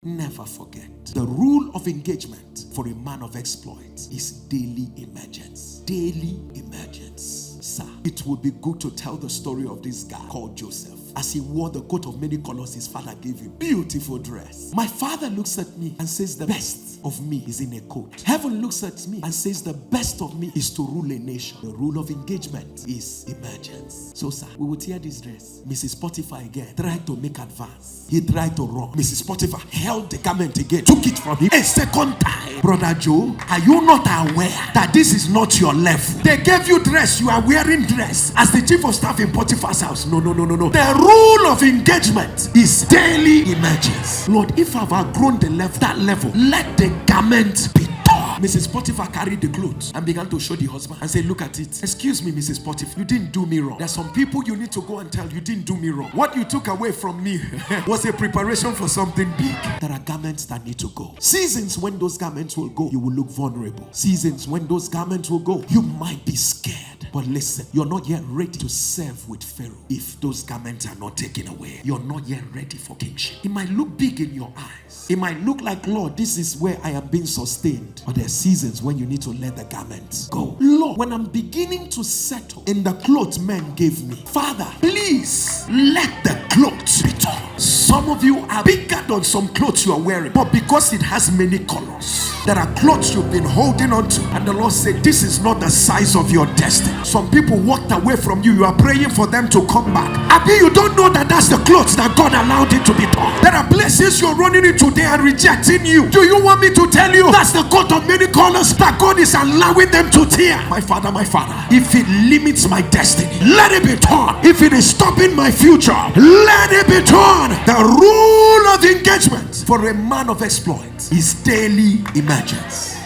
Never forget, the rule of engagement for a man of exploit is daily emergence. Daily emergence. Sir, it would be good to tell the story of this guy called Joseph. As he wore the coat of many colors his father gave him. Beautiful dress. My father looks at me and says the best of me is in a coat. Heaven looks at me and says the best of me is to rule a nation. The rule of engagement is emergence. So sir, we will tear this dress. Mrs. Potiphar again tried to make advance. He tried to run. Mrs. Potiphar held the garment again, took it from him a second time. Brother Joe, are you not aware that this is not your level? They gave you dress, you are wearing dress as the chief of staff in Potiphar's house. No. The rule of engagement is daily emergence. Lord, if I've outgrown that level, let the garment be torn. Mrs. Potiphar carried the clothes and began to show the husband and say, look at it. Excuse me, Mrs. Potiphar, you didn't do me wrong. There's some people you need to go and tell you didn't do me wrong. What you took away from me was a preparation for something big. There are garments that need to go. Seasons when those garments will go, you will look vulnerable. Seasons when those garments will go, you might be scared. But listen, you're not yet ready to serve with Pharaoh. If those garments are not taken away, you're not yet ready for kingship. It might look big in your eyes. It might look like, Lord, this is where I am being sustained. But there are seasons when you need to let the garments go. Lord, when I'm beginning to settle in the clothes men gave me, Father, please let the clothes be torn. Some of you are bigger than some clothes you are wearing, but because it has many colors, there are clothes you've been holding on to, and the Lord said, this is not the size of your destiny. Some people walked away from you. You are praying for them to come back. Abi, you don't know that that's the clothes that God allowed it to be torn. There are places you're running into, they are rejecting you. Do you want me to tell you that's the coat of many colors that God is allowing them to tear? My father, if it limits my destiny, let it be torn. If it is stopping my future, let it be torn. The rule of engagement for a man of exploit is daily emergence.